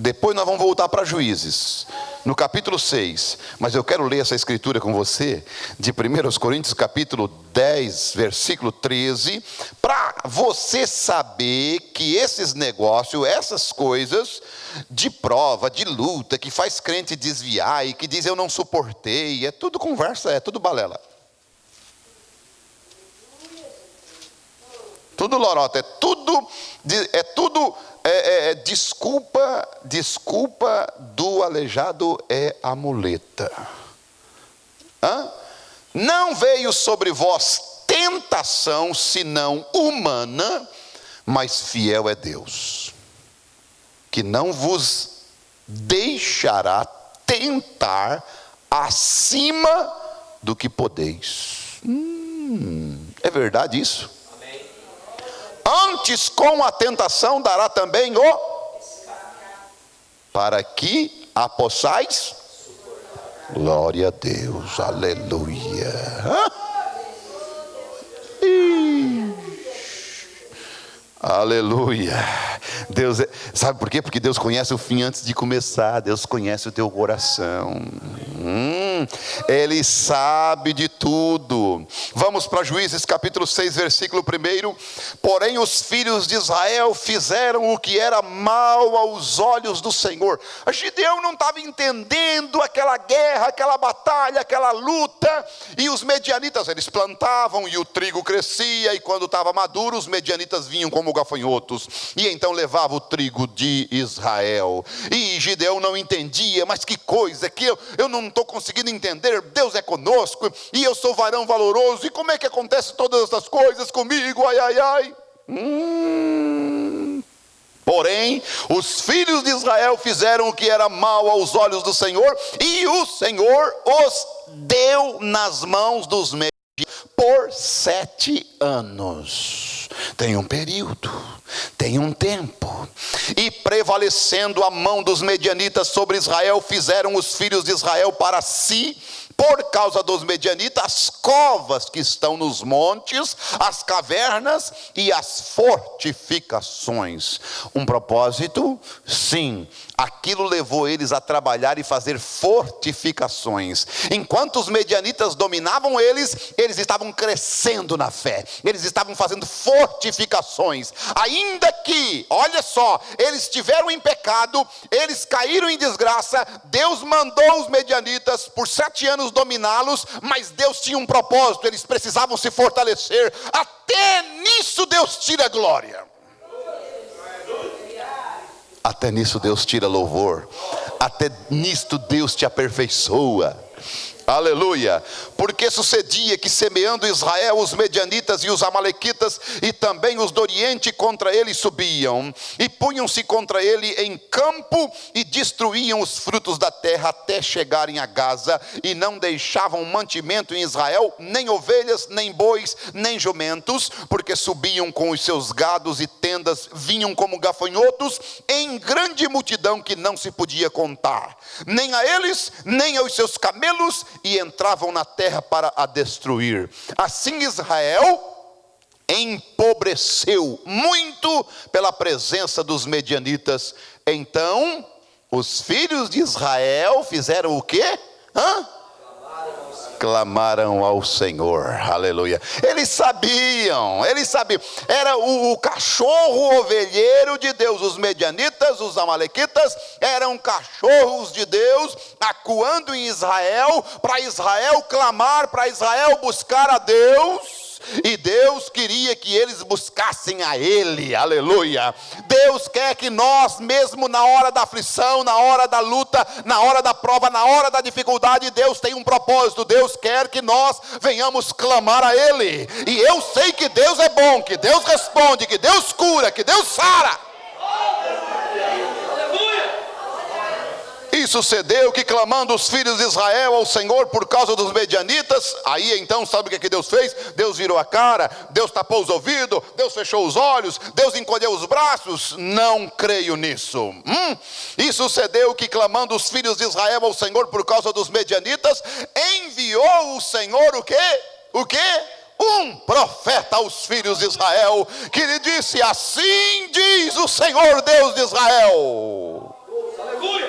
Depois nós vamos voltar para Juízes, no capítulo 6. Mas eu quero ler essa escritura com você, de 1 Coríntios capítulo 10, versículo 13, para você saber que esses negócios, essas coisas de prova, de luta, que faz crente desviar e que diz eu não suportei, é tudo conversa, é tudo balela. Tudo lorota, é tudo desculpa do aleijado é a muleta. Não veio sobre vós tentação senão humana, mas fiel é Deus, que não vos deixará tentar acima do que podeis. É verdade isso? Antes com a tentação dará também para que a possais. Glória a Deus, aleluia. Aleluia. Deus sabe por quê? Porque Deus conhece o fim antes de começar. Deus conhece o teu coração. Ele sabe de tudo. Vamos para Juízes capítulo 6, versículo 1. Porém os filhos de Israel fizeram o que era mal aos olhos do Senhor. A Gideão não estava entendendo aquela guerra, aquela batalha, aquela luta. E os medianitas, eles plantavam e o trigo crescia, e quando estava maduro os medianitas vinham como gafanhotos, e então levava o trigo de Israel. E Gideão não entendia, mas que coisa, que eu não estou conseguindo entender. Deus é conosco, e eu sou varão valoroso, e como é que acontece todas essas coisas comigo? Ai, ai, ai. Porém, os filhos de Israel fizeram o que era mal aos olhos do Senhor, e o Senhor os deu nas mãos dos medianitas por 7 anos. tem um período, tem um tempo. E prevalecendo a mão dos medianitas sobre Israel, fizeram os filhos de Israel para si, por causa dos medianitas, as covas que estão nos montes, as cavernas e as fortificações. Um propósito? Sim. Aquilo levou eles a trabalhar e fazer fortificações. Enquanto os medianitas dominavam eles estavam crescendo na fé. Eles estavam fazendo fortificações. Ainda que, olha só, eles estiveram em pecado, eles caíram em desgraça, Deus mandou os medianitas por 7 anos dominá-los, mas Deus tinha um propósito, eles precisavam se fortalecer. Até nisso Deus tira a glória. Até nisso Deus tira louvor. Até nisto Deus te aperfeiçoa. Aleluia. Porque sucedia que, semeando Israel, os medianitas e os amalequitas e também os do Oriente contra ele subiam e punham-se contra ele em campo e destruíam os frutos da terra até chegarem a Gaza, e não deixavam mantimento em Israel, nem ovelhas, nem bois, nem jumentos, porque subiam com os seus gados e tendas, vinham como gafanhotos em grande multidão que não se podia contar, nem a eles, nem aos seus camelos, e entravam na terra para a destruir. Assim Israel empobreceu muito pela presença dos medianitas. Então os filhos de Israel fizeram o quê? Clamaram ao Senhor. Aleluia. Eles sabiam, era o cachorro ovelheiro de Deus. Os medianitas, os amalequitas eram cachorros de Deus, acuando em Israel, para Israel clamar, para Israel buscar a Deus. E Deus queria que eles buscassem a Ele. Aleluia. Deus quer que nós, mesmo na hora da aflição, na hora da luta, na hora da prova, na hora da dificuldade, Deus tem um propósito. Deus quer que nós venhamos clamar a Ele. E eu sei que Deus é bom, que Deus responde, que Deus cura, que Deus sara. E sucedeu que, clamando os filhos de Israel ao Senhor por causa dos medianitas, aí então sabe o que Deus fez? Deus virou a cara, Deus tapou os ouvidos, Deus fechou os olhos, Deus encolheu os braços. Não creio nisso. E sucedeu que, clamando os filhos de Israel ao Senhor por causa dos medianitas, enviou o Senhor o quê? O quê? Um profeta aos filhos de Israel, que lhe disse: assim diz o Senhor Deus de Israel.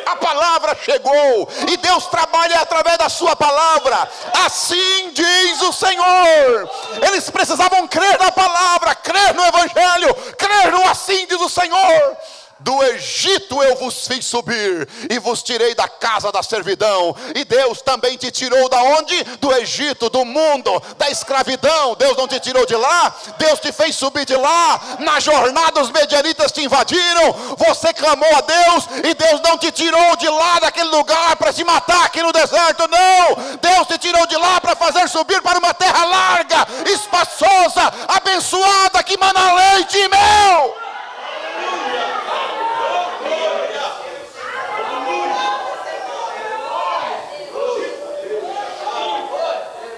A palavra chegou, e Deus trabalha através da sua palavra. Assim diz o Senhor. Eles precisavam crer na palavra, crer no evangelho, crer no assim diz o Senhor. Do Egito eu vos fiz subir e vos tirei da casa da servidão. E Deus também te tirou da onde? Do Egito, do mundo, da escravidão. Deus não te tirou de lá, Deus te fez subir de lá. Na jornada os medianitas te invadiram, você clamou a Deus, e Deus não te tirou de lá, daquele lugar, para te matar aqui no deserto. Não, Deus te tirou de lá para fazer subir para uma terra larga, espaçosa, abençoada, que mana leite e mel.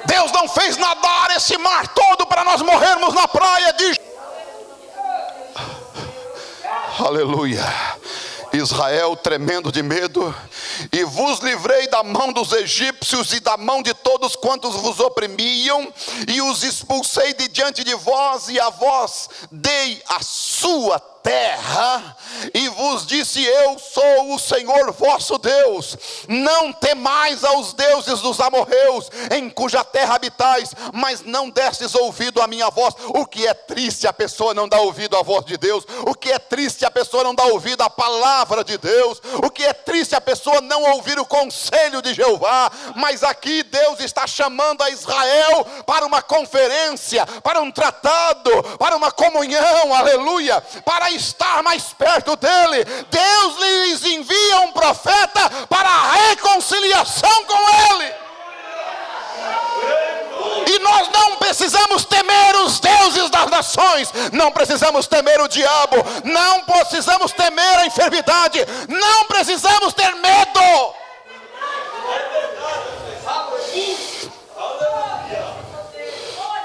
Deus não fez nadar esse mar todo para nós morrermos na praia de... Aleluia. Israel tremendo de medo: e vos livrei da mão dos egípcios e da mão de todos quantos vos oprimiam, e os expulsei de diante de vós, e a vós dei a sua terra, e vos disse: eu sou o Senhor vosso Deus. Não temais aos deuses dos amorreus, em cuja terra habitais, mas não destes ouvido à minha voz. O que é triste, a pessoa não dá ouvido à voz de Deus. O que é triste, a pessoa não dá ouvido à palavra de Deus. O que é triste, a pessoa não ouvir o conselho de Jeová. Mas aqui Deus está chamando a Israel para uma conferência, para um tratado, para uma comunhão, aleluia, para estar mais perto dele. Deus lhes envia um profeta para a reconciliação com ele. E nós não precisamos temer os deuses das nações, não precisamos temer o diabo, não precisamos temer a enfermidade, não precisamos ter medo.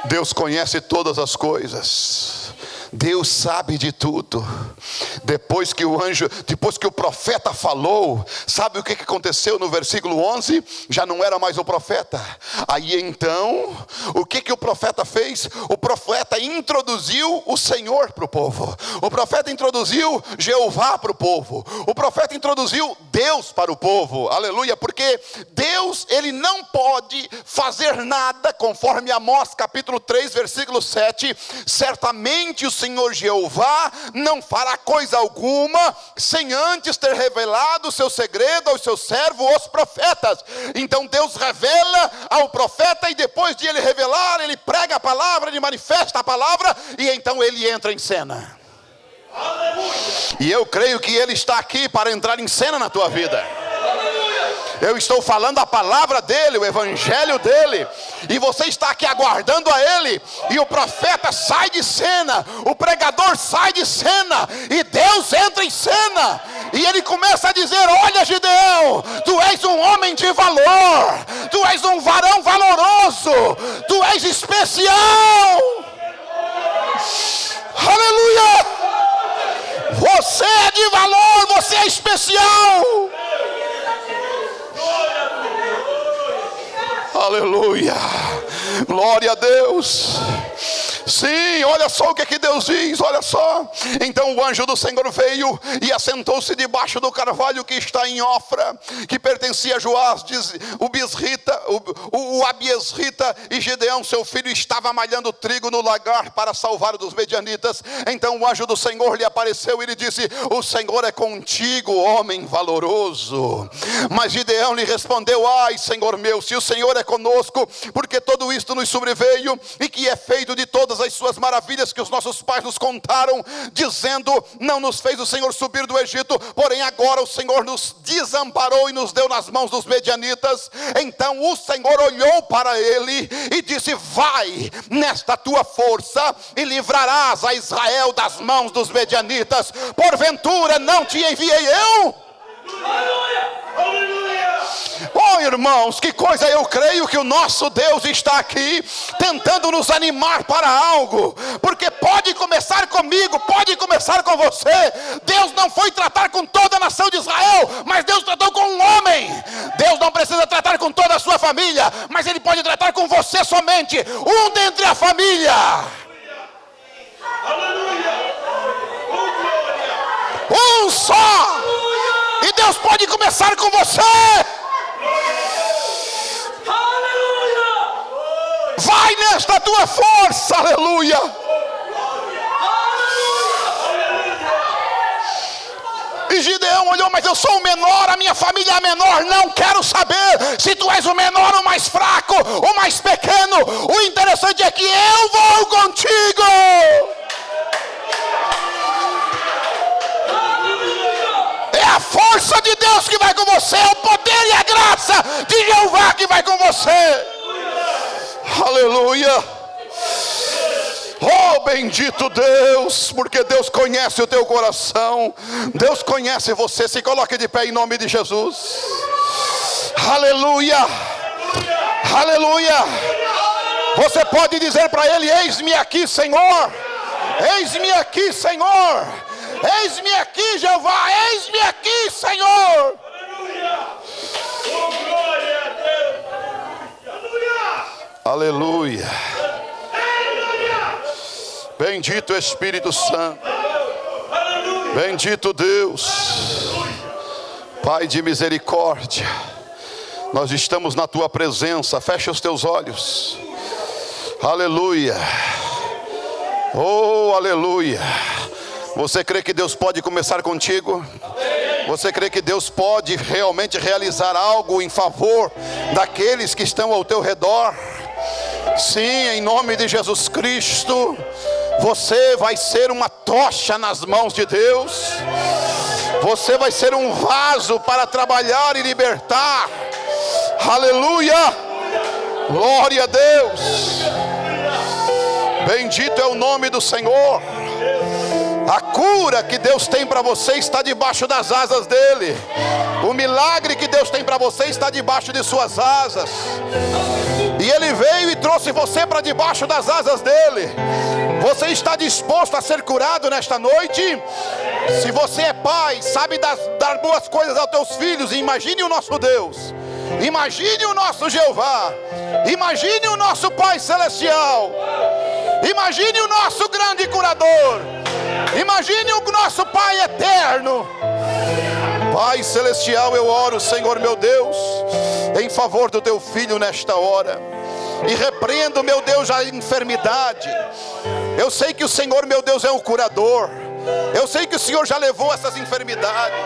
Deus conhece todas as coisas. Deus sabe de tudo. Depois que o profeta falou, sabe o que aconteceu no versículo 11? Já não era mais o profeta. Aí então, o que o profeta fez? O profeta introduziu o Senhor para o povo. O profeta introduziu Jeová para o povo. O profeta introduziu Deus para o povo. Aleluia, porque Deus, ele não pode fazer nada, conforme Amós capítulo 3, versículo 7. Certamente o Senhor Jeová não fará coisa alguma sem antes ter revelado o seu segredo aos seus servos, os profetas. Então Deus revela ao profeta, e depois de ele revelar, ele prega a palavra, ele manifesta a palavra, e então ele entra em cena. E eu creio que ele está aqui para entrar em cena na tua vida. Eu estou falando a palavra dele, o evangelho dele, e você está aqui aguardando a ele, e o profeta sai de cena, o pregador sai de cena, e Deus entra em cena, e ele começa a dizer: olha, Gideão, tu és um homem de valor, tu és um varão valoroso, tu és especial. Aleluia! Você é de valor, você é especial. Aleluia, glória a Deus. Sim, olha só o que Deus diz, olha só. Então o anjo do Senhor veio e assentou-se debaixo do carvalho que está em Ofra, que pertencia a Joás, o Bisrita, o Abiesrita, e Gideão seu filho estava malhando trigo no lagar para salvar dos medianitas. Então o anjo do Senhor lhe apareceu e lhe disse: o Senhor é contigo, homem valoroso. Mas Gideão lhe respondeu: ai, Senhor meu, se o Senhor é conosco, porque todo isto nos sobreveio, e que é feito de todas as suas maravilhas que os nossos pais nos contaram, dizendo: não nos fez o Senhor subir do Egito, porém agora o Senhor nos desamparou e nos deu nas mãos dos medianitas. Então o Senhor olhou para ele e disse: vai nesta tua força e livrarás a Israel das mãos dos medianitas. Porventura não te enviei eu? Aleluia! Aleluia! Oh, irmãos, que coisa! Eu creio que o nosso Deus está aqui tentando nos animar para algo, porque pode começar comigo, pode começar com você. Deus não foi tratar com toda a nação de Israel, mas Deus tratou com um homem. Deus não precisa tratar com toda a sua família, mas Ele pode tratar com você somente, um dentre a família. Aleluia! Um só. E Deus pode começar com você. Vai nesta tua força, aleluia. E Gideão olhou: mas eu sou o menor, a minha família é a menor. Não quero saber se tu és o menor, o mais fraco, o mais pequeno. O interessante é que eu vou contigo. É a força de Deus que vai com você, é o poder e a graça de Jeová que vai com você. Aleluia. Oh, bendito Deus, porque Deus conhece o teu coração, Deus conhece você. Se coloque de pé em nome de Jesus. Aleluia. Aleluia. Você pode dizer para Ele: eis-me aqui, Senhor. Eis-me aqui, Senhor. Eis-me aqui, Jeová. Eis-me aqui, Senhor. Aleluia. Bendito Espírito Santo. Bendito Deus. Pai de misericórdia, nós estamos na tua presença. Fecha os teus olhos. Aleluia. Oh, aleluia. Você crê que Deus pode começar contigo? Você crê que Deus pode realmente realizar algo em favor daqueles que estão ao teu redor? Sim, em nome de Jesus Cristo, você vai ser uma tocha nas mãos de Deus. Você vai ser um vaso para trabalhar e libertar. Aleluia! Glória a Deus! Bendito é o nome do Senhor. A cura que Deus tem para você está debaixo das asas dele. O milagre que Deus tem para você está debaixo de suas asas. E E Ele veio e trouxe você para debaixo das asas dEle. Você está disposto a ser curado nesta noite? Se você é pai, sabe dar boas coisas aos teus filhos, imagine o nosso Deus. Imagine o nosso Jeová. Imagine o nosso Pai Celestial. Imagine o nosso grande curador. Imagine o nosso Pai eterno. Pai Celestial, eu oro, Senhor meu Deus, em favor do teu filho nesta hora. E repreendo, meu Deus, a enfermidade. Eu sei que o Senhor, meu Deus, é um curador. Eu sei que o Senhor já levou essas enfermidades.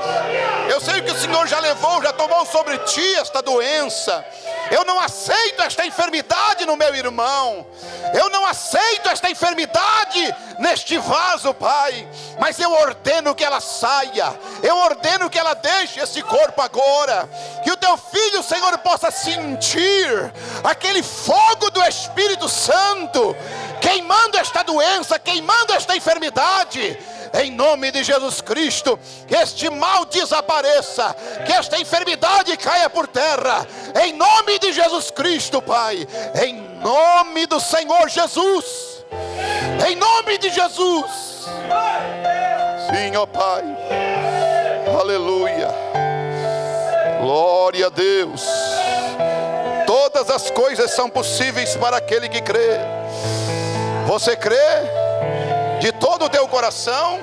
Eu sei que o Senhor já levou, já tomou sobre ti esta doença. Eu não aceito esta enfermidade no meu irmão. Eu não aceito esta enfermidade neste vaso, Pai. Mas eu ordeno que ela saia. Eu ordeno que ela deixe esse corpo agora. Que o teu filho, Senhor, possa sentir aquele fogo do Espírito Santo queimando esta doença, queimando esta enfermidade. Em nome de Jesus Cristo, que este mal desapareça, que esta enfermidade caia por terra. Em nome de Jesus Cristo, Pai. Em nome do Senhor Jesus. Em nome de Jesus. Sim, ó Pai. Aleluia. Glória a Deus. Todas as coisas são possíveis para aquele que crê. Você crê? De todo o teu coração?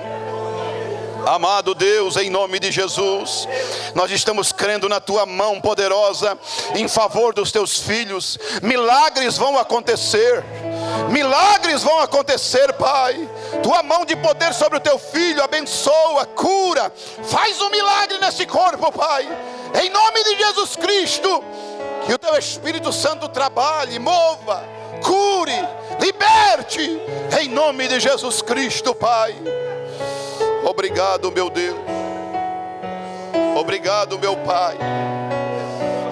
Amado Deus, em nome de Jesus, nós estamos crendo na tua mão poderosa em favor dos teus filhos. Milagres vão acontecer. Milagres vão acontecer, Pai. Tua mão de poder sobre o teu filho, abençoa, cura. Faz um milagre nesse corpo, Pai. Em nome de Jesus Cristo, que o teu Espírito Santo trabalhe, mova, cure, liberte, em nome de Jesus Cristo, Pai. Obrigado, meu Deus. Obrigado, meu Pai.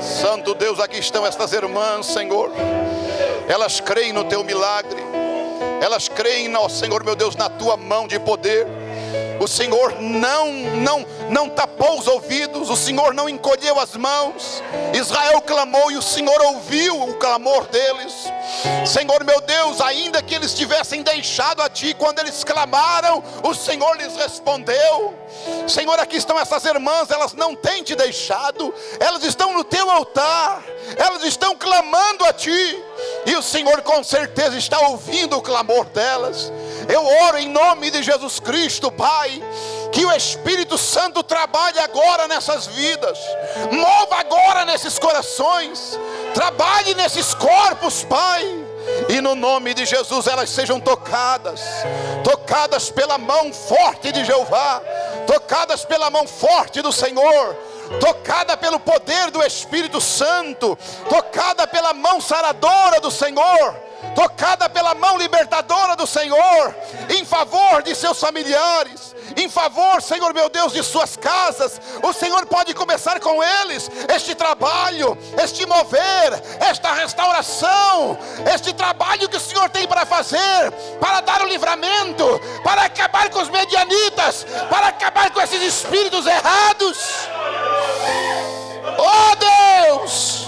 Santo Deus, aqui estão estas irmãs, Senhor. Elas creem no teu milagre. Elas creem, ó Senhor, meu Deus, na tua mão de poder. O Senhor não tapou os ouvidos. O Senhor não encolheu as mãos. Israel clamou e o Senhor ouviu o clamor deles. Senhor meu Deus, ainda que eles tivessem deixado a ti, quando eles clamaram, o Senhor lhes respondeu. Senhor, aqui estão essas irmãs, elas não têm te deixado. Elas estão no teu altar. Elas estão clamando a ti. E o Senhor com certeza está ouvindo o clamor delas. Eu oro em nome de Jesus Cristo, Pai, que o Espírito Santo trabalhe agora nessas vidas. Mova agora nesses corações. Trabalhe nesses corpos, Pai. E no nome de Jesus elas sejam tocadas. Tocadas pela mão forte de Jeová. Tocadas pela mão forte do Senhor. Tocada pelo poder do Espírito Santo. Tocada pela mão saradora do Senhor. Tocada pela mão libertadora do Senhor, em favor de seus familiares, em favor, Senhor meu Deus, de suas casas. O Senhor pode começar com eles este trabalho, este mover, esta restauração, este trabalho que o Senhor tem para fazer, para dar o livramento, para acabar com os medianitas, para acabar com esses espíritos errados. Oh Deus!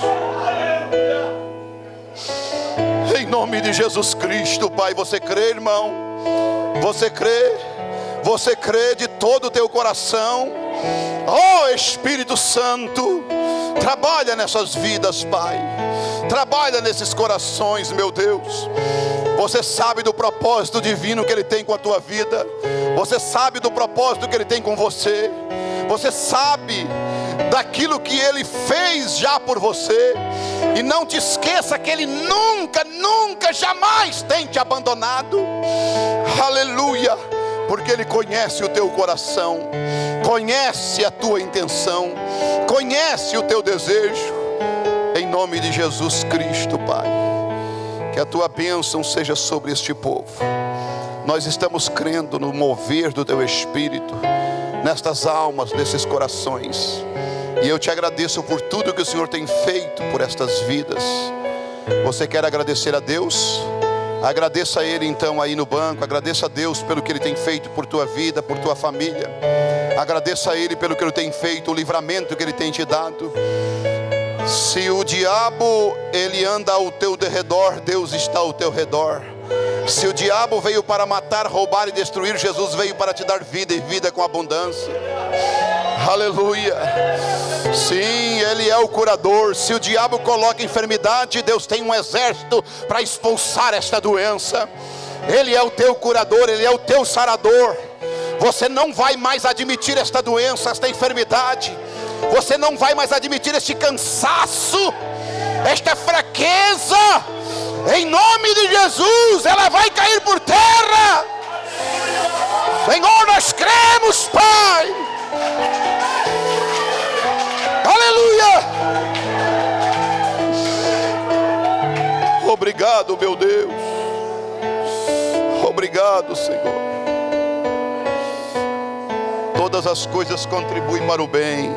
Em nome de Jesus Cristo, Pai, você crê, irmão? Você crê? Você crê de todo o teu coração? Oh Espírito Santo, trabalha nessas vidas, Pai. Trabalha nesses corações, meu Deus. Você sabe do propósito divino que Ele tem com a tua vida. Você sabe do propósito que Ele tem com você. Você sabe daquilo que Ele fez já por você. E não te esqueça que Ele nunca, jamais tem te abandonado. Aleluia. Porque Ele conhece o teu coração, conhece a tua intenção, conhece o teu desejo. Em nome de Jesus Cristo, Pai, que a tua bênção seja sobre este povo. Nós estamos crendo no mover do teu Espírito nestas almas, nesses corações. E eu te agradeço por tudo que o Senhor tem feito por estas vidas. Você quer agradecer a Deus? Agradeça a Ele então aí no banco. Agradeça a Deus pelo que Ele tem feito por tua vida, por tua família. Agradeça a Ele pelo que Ele tem feito, o livramento que Ele tem te dado. Se o diabo ele anda ao teu derredor, Deus está ao teu redor. Se o diabo veio para matar, roubar e destruir, Jesus veio para te dar vida e vida com abundância. Aleluia. Sim, Ele é o curador. Se o diabo coloca enfermidade, Deus tem um exército para expulsar esta doença. Ele é o teu curador, Ele é o teu sarador. Você não vai mais admitir esta doença, esta enfermidade. Você não vai mais admitir este cansaço, esta fraqueza. Em nome de Jesus, ela vai cair por terra. Senhor, nós cremos, Pai. Aleluia. Obrigado, meu Deus. Obrigado, Senhor. Todas as coisas contribuem para o bem.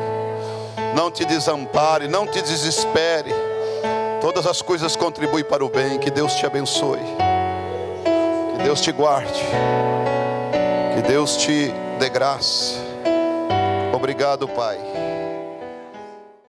Não te desampare, não te desespere. Todas as coisas contribuem para o bem. Que Deus te abençoe. Que Deus te guarde. Que Deus te dê graça. Obrigado, Pai.